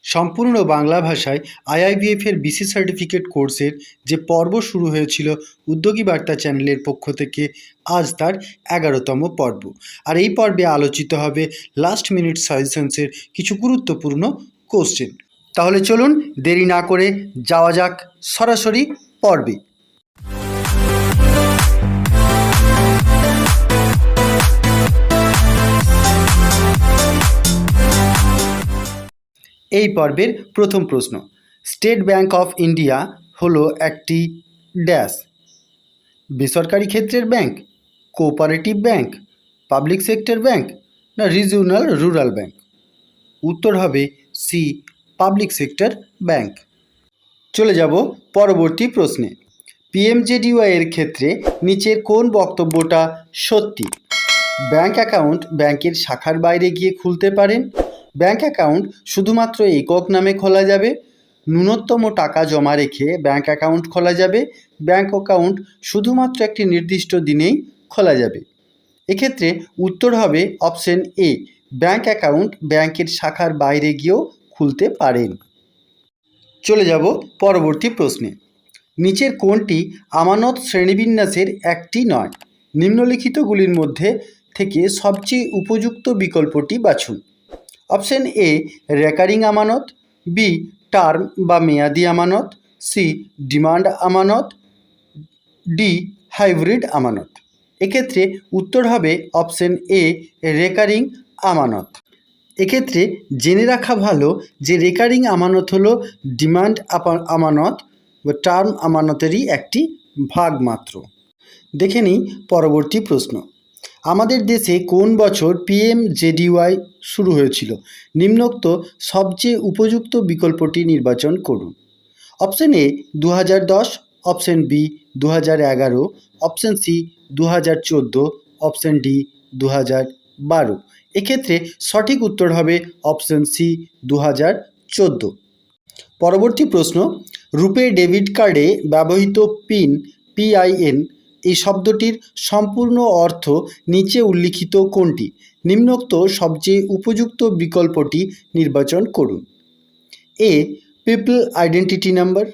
সম্পূর্ণ বাংলা ভাষায় আইআইবিএফ এর বিসি সার্টিফিকেট কোর্সের যে পর্ব শুরু হয়েছিল উদ্যোগী বার্তা চ্যানেলের পক্ষ থেকে, আজ তার 11তম পর্ব। আর এই পর্বে আলোচিত হবে লাস্ট মিনিট সাজেশনসের কিছু গুরুত্বপূর্ণ কোশ্চেন। তাহলে চলুন দেরি না করে যাওয়া যাক সরাসরি পর্বে। এই পর্বের প্রথম প্রশ্ন, স্টেট ব্যাংক অফ ইন্ডিয়া হলো একটি ড্যাশ? বেসরকারি ক্ষেত্রের bank, cooperative bank, public sector bank না রিজিওনাল রুরাল ব্যাংক? উত্তর হবে সি, পাবলিক সেক্টর ব্যাংক। চলে যাব পরবর্তী প্রশ্নে। পিএমজেডিওয়াই এর ক্ষেত্রে নিচের কোন বক্তব্যটা সত্যি? ব্যাংক অ্যাকাউন্ট ব্যাংকের শাখার বাইরে গিয়ে খুলতে পারেন। ব্যাংক অ্যাকাউন্ট শুধুমাত্র একক নামে খোলা যাবে। ন্যূনতম টাকা জমা রেখে ব্যাংক অ্যাকাউন্ট খোলা যাবে। ব্যাংক অ্যাকাউন্ট শুধুমাত্র একটি নির্দিষ্ট দিনেই খোলা যাবে। এক্ষেত্রে উত্তর হবে অপশন এ, ব্যাংক অ্যাকাউন্ট ব্যাংকের শাখার বাইরে গিয়েও খুলতে পারেন। চলে যাব পরবর্তী প্রশ্নে। নিচের কোনটি আমানত শ্রেণীবিন্যাসের একটি নয়? নিম্নলিখিতগুলির মধ্যে থেকে সবচেয়ে উপযুক্ত বিকল্পটি বাছুন। অপশন এ, রেকারিং আমানত, বি, টার্ম বা মেয়াদি আমানত, সি, ডিমান্ড আমানত, ডি, হাইব্রিড আমানত। এক্ষেত্রে উত্তর হবে অপশন এ, রেকারিং আমানত। এক্ষেত্রে জেনে রাখা ভালো যে রেকারিং আমানত হলো ডিমান্ড আমানত বা টার্ম আমানতেরই একটি ভাগ মাত্র। দেখে নিই পরবর্তী প্রশ্ন। আমাদের দেশে কোন বছর পিএমজেডিওয়াই শুরু হয়েছিল? নিম্নোক্ত সবচেয়ে উপযুক্ত বিকল্পটি নির্বাচন করুন। Option A 2010, option B 2011, option C 2014, option D 2012। এক্ষেত্রে সঠিক উত্তর হবে অপশন সি 2014। পরবর্তী প্রশ্ন, রুপে ডেবিট কার্ডে ব্যবহৃত পিআইএন এই শব্দটির সম্পূর্ণ অর্থ নিচে উল্লিখিত কোনটি? নিম্নোক্ত সবচেয়ে উপযুক্ত বিকল্পটি নির্বাচন করুন। A, people identity number,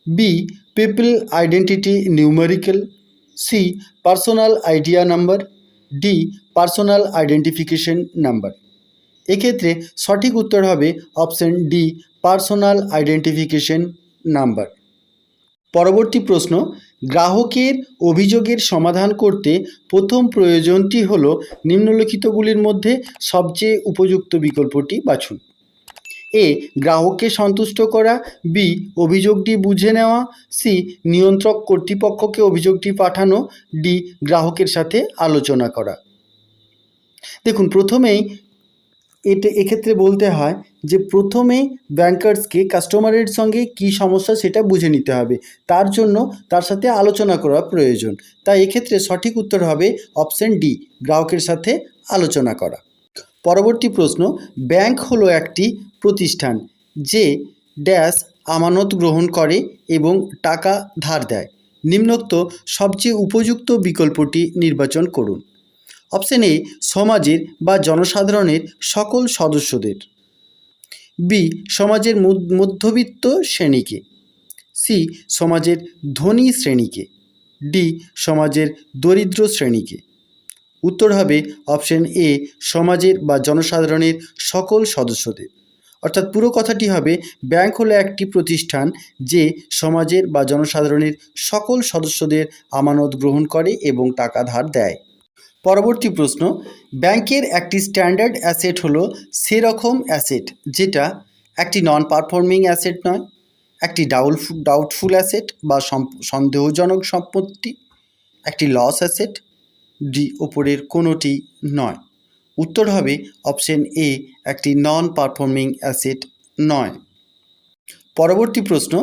B, people identity numerical, C, personal idea number, D, personal identification number. এক্ষেত্রে সঠিক উত্তর হবে option D, personal identification number. পরবর্তী প্রশ্ন, গ্রাহকের অভিযোগের সমাধান করতে প্রথম প্রয়োজনটি হল নিম্নলিখিতগুলির মধ্যে সবচেয়ে উপযুক্ত বিকল্পটি বাছুন। এ, গ্রাহককে সন্তুষ্ট করা, বি, অভিযোগটি বুঝে নেওয়া, সি, নিয়ন্ত্রক কর্তৃপক্ষকে অভিযোগটি পাঠানো, ডি, গ্রাহকের সাথে আলোচনা করা। দেখুন, প্রথমেই এক্ষেত্রে বলতে হয় যে প্রথমে ব্যাংকার্সকে কাস্টমারের সঙ্গে কি সমস্যা সেটা বুঝে নিতে হবে, তার জন্য তার সাথে আলোচনা করা প্রয়োজন। তাই এক্ষেত্রে সঠিক উত্তর হবে অপশন ডি, গ্রাহকের সাথে আলোচনা করা। পরবর্তী প্রশ্ন, ব্যাংক হলো একটি প্রতিষ্ঠান যে ড্যাশ আমানত গ্রহণ করে এবং টাকা ধার দেয়। নিম্নোক্ত সবচেয়ে উপযুক্ত বিকল্পটি নির্বাচন করুন। অপশন এ, সমাজের বা জনসাধারণের সকল সদস্যদের, বি, সমাজের মধ্যবিত্ত শ্রেণীকে, সি, সমাজের ধনী শ্রেণীকে, ডি, সমাজের দরিদ্র শ্রেণীকে। উত্তর হবে অপশন এ, সমাজের বা জনসাধারণের সকল সদস্যদের। অর্থাৎ পুরো কথাটি হবে, ব্যাংক হলো একটি প্রতিষ্ঠান যে সমাজের বা জনসাধারণের সকল সদস্যদের আমানত গ্রহণ করে এবং টাকা ধার দেয়। পরবর্তী প্রশ্ন, ব্যাংকের একটি স্ট্যান্ডার্ড অ্যাসেট হলো সেরকম অ্যাসেট যেটা একটি নন পারফর্মিং অ্যাসেট নয়, একটি ডাউটফুল অ্যাসেট বা সন্দেহজনক সম্পত্তি, একটি লস অ্যাসেট, ডি, ওপরের কোনোটি নয়। উত্তর হবে অপশন এ, একটি নন পারফর্মিং অ্যাসেট নয়। পরবর্তী প্রশ্ন,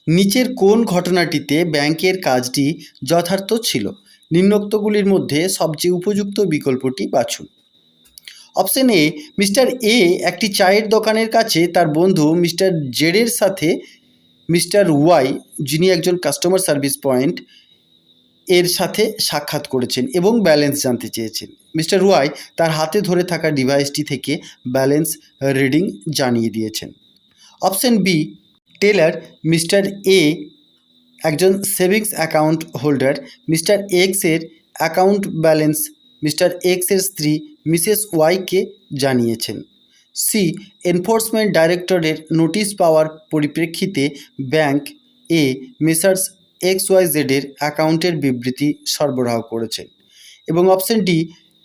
নিচের কোন ঘটনাটিতে ব্যাংকের কাজটি যথার্থ ছিল? নিম্নোক্তগুলির মধ্যে সবচেয়ে উপযুক্ত বিকল্পটি বাছুন। অপশন এ, মিস্টার এ একটি চায়ের দোকানের কাছে তার বন্ধু মিস্টার জেডের সাথে মিস্টার ওয়াই, যিনি একজন কাস্টমার সার্ভিস পয়েন্ট, এর সাথে সাক্ষাৎ করেছেন এবং ব্যালেন্স জানতে চেয়েছেন। মিস্টার ওয়াই তার হাতে ধরে থাকা ডিভাইসটি থেকে ব্যালেন্স রিডিং জানিয়ে দিয়েছেন। Option B, teller mister A একজন সেভিংস অ্যাকাউন্ট হোল্ডার মিস্টার এক্সের অ্যাকাউন্ট ব্যালেন্স মিস্টার এক্সের স্ত্রী মিসেস ওয়াইকে জানিয়েছেন। সি, এনফোর্সমেন্ট ডাইরেক্টরের নোটিশ পাওয়ার পরিপ্রেক্ষিতে bank A messrs X Y জেডের অ্যাকাউন্টের বিবৃতি সরবরাহ করেছেন। এবং option D,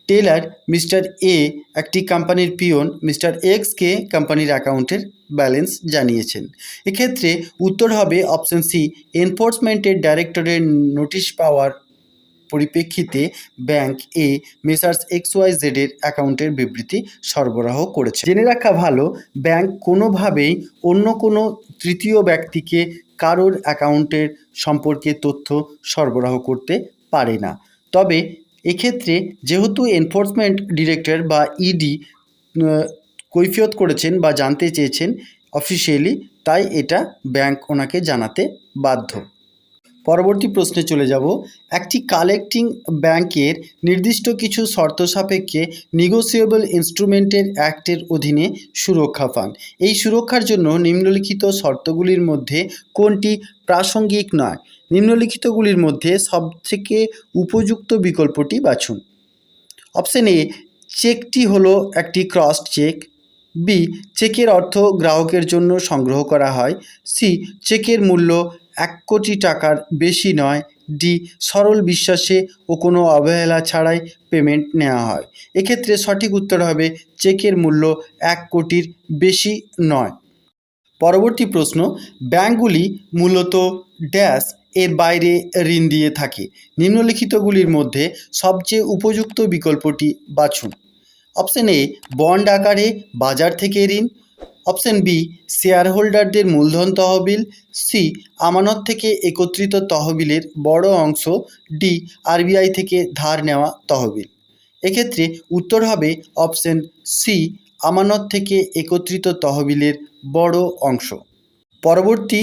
teller mister A একটি কোম্পানির পিয়ন মিস্টার এক্সকে কোম্পানির অ্যাকাউন্টের ব্যালেন্স জানিয়েছেন। এক্ষেত্রে উত্তর হবে অপশন সি, এনফোর্সমেন্টের ডাইরেক্টরের নোটিশ পাওয়ার পরিপ্রেক্ষিতে bank A messrs X Y জেডের অ্যাকাউন্টের বিবৃতি সরবরাহ করেছে। জেনে রাখা ভালো, ব্যাংক কোনোভাবেই অন্য কোনো তৃতীয় ব্যক্তিকে কারোর অ্যাকাউন্টের সম্পর্কে তথ্য সরবরাহ করতে পারে না। তবে এক্ষেত্রে যেহেতু এনফোর্সমেন্ট ডিরেক্টর বা ইডি কৈফিয়ত করেছেন বা জানতে চেয়েছেন অফিসিয়ালি, তাই এটা ব্যাংক ওনাকে জানাতে বাধ্য। পরবর্তী প্রশ্নে চলে যাব। একটি কালেক্টিং ব্যাংকের নির্দিষ্ট কিছু শর্ত সাপেক্ষে নেগোসিয়েবল ইনস্ট্রুমেন্টের অ্যাক্টের অধীনে সুরক্ষা পান। এই সুরক্ষার জন্য নিম্নলিখিত শর্তগুলির মধ্যে কোনটি প্রাসঙ্গিক নয়? নিম্নলিখিতগুলির মধ্যে সবথেকে উপযুক্ত বিকল্পটি বাছুন। অপশন এ, চেকটি হলো একটি ক্রসড চেক। বি, চেকের অর্থ গ্রাহকের জন্য সংগ্রহ করা হয়। সি, চেকের মূল্য 1 কোটি টাকার বেশি নয়। ডি, সরল বিশ্বাসে ও কোনো অবহেলা ছাড়াই পেমেন্ট নেওয়া হয়। এক্ষেত্রে সঠিক উত্তর হবে চেকের মূল্য 1 কোটির বেশি নয়। পরবর্তী প্রশ্ন, ব্যাংকগুলি মূলত ড্যাশ এর বাইরে ঋণ দিয়ে থাকে। নিম্নলিখিতগুলির মধ্যে সবচেয়ে উপযুক্ত বিকল্পটি বাছুন। অপশন এ, বন্ড আকারে বাজার থেকে ঋণ। অপশন বি, শেয়ার হোল্ডারদের মূলধন তহবিল। সি, আমানত থেকে একত্রিত তহবিলের বড় অংশ। ডি, আরবিআই থেকে ধার নেওয়া তহবিল। এক্ষেত্রে উত্তর হবে অপশন সি, আমানত থেকে একত্রিত তহবিলের বড় অংশ। পরবর্তী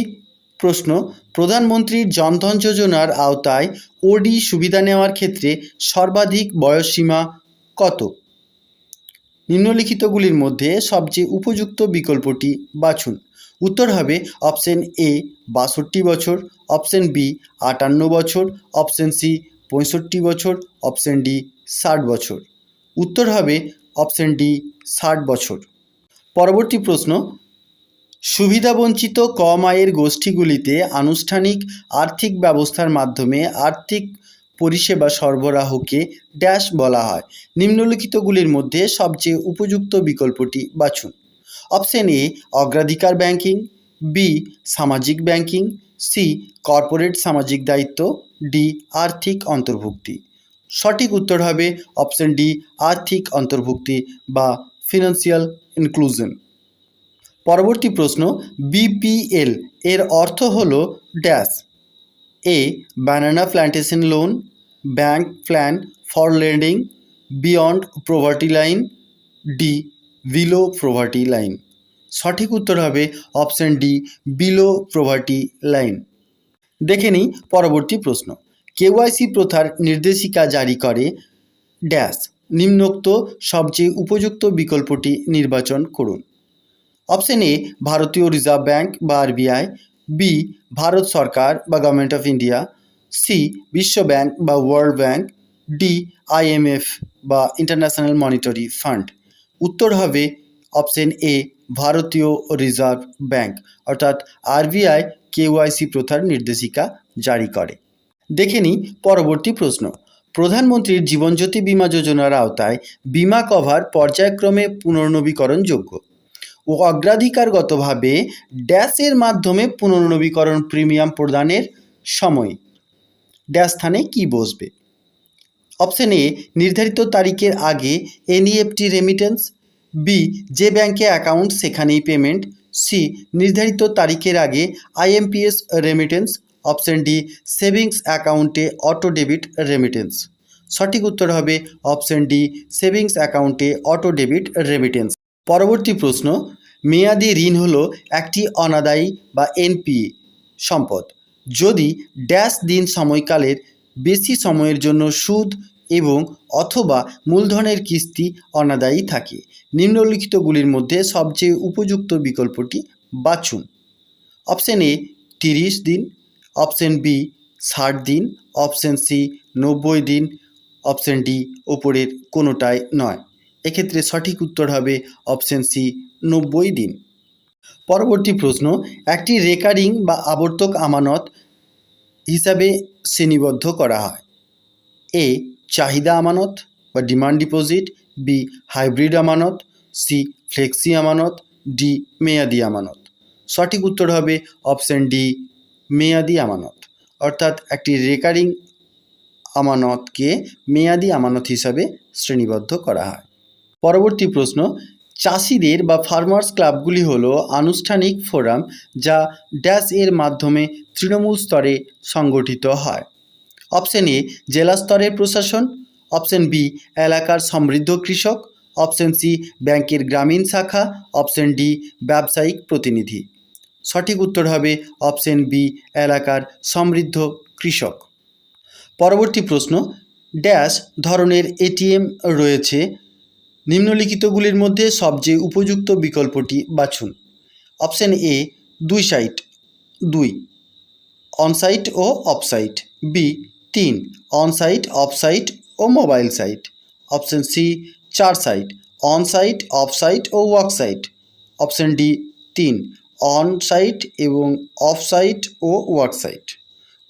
প্রশ্ন, প্রধানমন্ত্রীর জনধন যোজনার আওতায় ওডি সুবিধা নেওয়ার ক্ষেত্রে সর্বাধিক বয়সসীমা কত? নিম্নলিখিতগুলির মধ্যে সবচেয়ে উপযুক্ত বিকল্পটি বাছুন। উত্তর হবে অপশন এ 62 বছর, অপশন বি 58 বছর, অপশন সি 65 বছর, অপশন ডি 60 বছর। উত্তর হবে অপশন ডি 60 বছর। পরবর্তী প্রশ্ন, সুবিধাবঞ্চিত কম আয়ের গোষ্ঠীগুলিতে আনুষ্ঠানিক আর্থিক ব্যবস্থার মাধ্যমে আর্থিক পরিষেবা সরবরাহকে ড্যাশ বলা হয়। নিম্নলিখিতগুলির মধ্যে সবচেয়ে উপযুক্ত বিকল্পটি বাছুন। অপশন এ, অগ্রাধিকার ব্যাংকিং। বি, সামাজিক ব্যাংকিং। সি, কর্পোরেট সামাজিক দায়িত্ব। ডি, আর্থিক অন্তর্ভুক্তি। সঠিক উত্তর হবে অপশন ডি, আর্থিক অন্তর্ভুক্তি বা ফিনান্সিয়াল ইনক্লুশন। পরবর্তী প্রশ্ন, বিপিএল এর অর্থ হল dash. A, banana plantation loan, bank plan for lending, beyond poverty line. D, below poverty line. সঠিক উত্তর হবে option D, below poverty line. দেখে নিই পরবর্তী প্রশ্ন, কেওয়াইসি প্রথার নির্দেশিকা জারি করে ড্যাশ। নিম্নোক্ত সবচেয়ে উপযুক্ত বিকল্পটি নির্বাচন করুন। অপশন এ, ভারতীয় রিজার্ভ ব্যাংক বা আরবিআই। বি, ভারত সরকার বা গভর্নমেন্ট অফ ইন্ডিয়া। সি, বিশ্ব ব্যাংক বা ওয়ার্ল্ড ব্যাংক। ডি, আইএমএফ বা ইন্টারন্যাশনাল মনিটারি ফান্ড। উত্তর হবে অপশন এ, ভারতীয় রিজার্ভ ব্যাংক, অর্থাৎ আরবিআই কেওয়াইসি প্রথার নির্দেশিকা জারি করে। দেখে নিই পরবর্তী প্রশ্ন, প্রধানমন্ত্রীর জীবনজ্যোতি বীমা যোজনার আওতায় বীমা কভার পর্যায়ক্রমে পুনর্নবীকরণযোগ্য ও অগ্রাধিকারগতভাবে ড্যাশের মাধ্যমে পুনর্নবীকরণ প্রিমিয়াম প্রদানের সময় ড্যাশ স্থানে কি বসবে? অপশন এ, নির্ধারিত তারিখের আগে এনইএফটি রেমিটেন্স। বি, যে ব্যাংকে অ্যাকাউন্ট সেখানেই পেমেন্ট। সি, নির্ধারিত তারিখের আগে IMPS remittance. Option D, savings অ্যাকাউন্টে অটো ডেবিট রেমিটেন্স। সঠিক উত্তর হবে অপশন ডি, সেভিংস অ্যাকাউন্টে অটো ডেবিট রেমিটেন্স। পরবর্তী প্রশ্ন, মেয়াদি ঋণ হলো একটি অনাদায়ী বা এনপিএ সম্পদ যদি ড্যাশ দিন সময়কালের বেশি সময়ের জন্য সুদ এবং অথবা মূলধনের কিস্তি অনাদায়ী থাকে। নিম্নলিখিতগুলির মধ্যে সবচেয়ে উপযুক্ত বিকল্পটি বাছুন। অপশন এ 30 দিন, অপশন বি 60 দিন, অপশন সি 90 দিন, অপশন ডি ওপরের কোনোটাই নয়। এক্ষেত্রে সঠিক উত্তর হবে অপশন সি 90 দিন। পরবর্তী প্রশ্ন, একটি রেকারিং বা আবর্তক আমানত হিসাবে শ্রেণীবদ্ধ করা হয়। এ চাহিদা আমানত বা ডিমান্ড ডিপোজিট, বি হাইব্রিড আমানত, সি ফ্লেক্সি আমানত, ডি মেয়াদি আমানত। সঠিক উত্তর হবে অপশন ডি মেয়াদি আমানত। অর্থাৎ একটি রেকারিং আমানতকে মেয়াদি আমানত হিসাবে শ্রেণীবদ্ধ করা হয়। পরবর্তী প্রশ্ন, চাষিদের বা ফার্মার্স ক্লাবগুলি হলো আনুষ্ঠানিক ফোরাম যা ড্যাশ এর মাধ্যমে তৃণমূল স্তরে সংগঠিত হয়। অপশন এ জেলা স্তরের প্রশাসন, অপশন বি এলাকার সমৃদ্ধ কৃষক, অপশন সি ব্যাংকের গ্রামীণ শাখা, অপশন ডি ব্যবসায়িক প্রতিনিধি। সঠিক উত্তর হবে অপশন বি এলাকার সমৃদ্ধ কৃষক। পরবর্তী প্রশ্ন, ড্যাশ ধরনের এটিএম রয়েছে, নিম্নলিখিতগুলির মধ্যে সবচেয়ে উপযুক্ত বিকল্পটি বাছুন। অপশন এ 2 সাইট 2, অনসাইট ও অফসাইট, বি 3 অনসাইট অফসাইট ও mobile site, option C 4 site onsite offsite ও ওয়ার্কসাইট, অপশন ডি 3 অনসাইট এবং অফসাইট ও ওয়ার্কসাইট।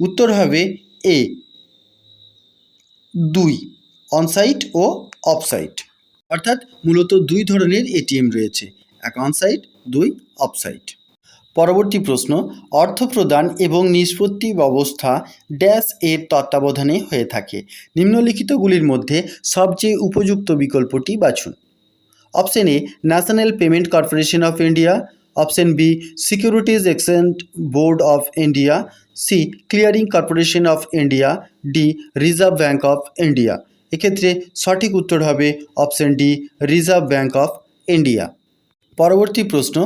উত্তর হবে এ 2 অনসাইট ও অফসাইট। অর্থাৎ মূলত 2 ধরনের এটিএম রয়েছে, এক অনসাইট 2 অফসাইট। পরবর্তী প্রশ্ন, অর্থ প্রদান এবং নিষ্পত্তি ব্যবস্থা ড্যাশ এর তত্ত্বাবধানে হয়ে থাকে, নিম্নলিখিতগুলির মধ্যে সবচেয়ে উপযুক্ত বিকল্পটি বাছুন। Option A national payment corporation of India, option B securities exchange board of India, C clearing corporation of India, D reserve bank of India. এক্ষেত্রে সঠিক উত্তর হবে option D reserve bank of India. পরবর্তী প্রশ্ন,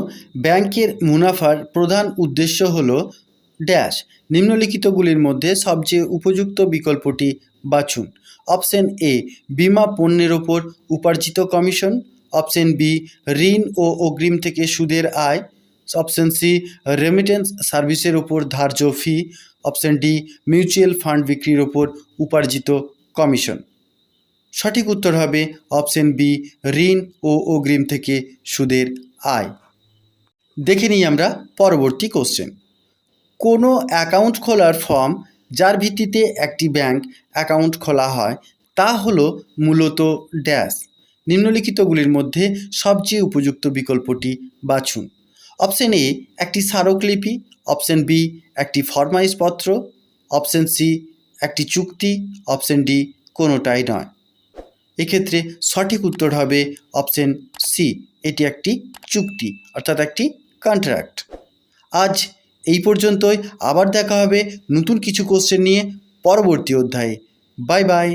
ব্যাংকের মুনাফার প্রধান উদ্দেশ্য হল ড্যাশ, নিম্নলিখিতগুলির মধ্যে সবচেয়ে উপযুক্ত বিকল্পটি বাছুন। অপশন এ বিমা পণ্যের ওপর উপার্জিত কমিশন, অপশন বি ঋণ ও অগ্রিম থেকে সুদের আয়, অপশন সি রেমিটেন্স সার্ভিসের ওপর ধার্য ফি, অপশন ডি মিউচুয়াল ফান্ড বিক্রির ওপর উপার্জিত কমিশন। সঠিক উত্তর হবে অপশন বি ঋণ ও অগ্রিম থেকে সুদের আয়। দেখে নিই আমরা পরবর্তী কোশ্চেন। কোনো অ্যাকাউন্ট খোলার ফর্ম যার ভিত্তিতে একটি ব্যাংক অ্যাকাউন্ট খোলা হয় তা হলো মূলত ড্যাশ, নিম্নলিখিতগুলির মধ্যে সবচেয়ে উপযুক্ত বিকল্পটি বাছুন। অপশন এ একটি স্মারকলিপি, অপশন বি একটি ফরমাইশপত্র, অপশন সি একটি চুক্তি, অপশন ডি কোনোটাই নয়। এক্ষেত্রে সঠিক উত্তর হবে অপশন সি, এটি একটি চুক্তি অর্থাৎ একটি কন্ট্রাক্ট। আজ এই পর্যন্তই, আবার দেখা হবে নতুন কিছু কোশ্চেন নিয়ে পরবর্তী অধ্যায়ে। Bye bye.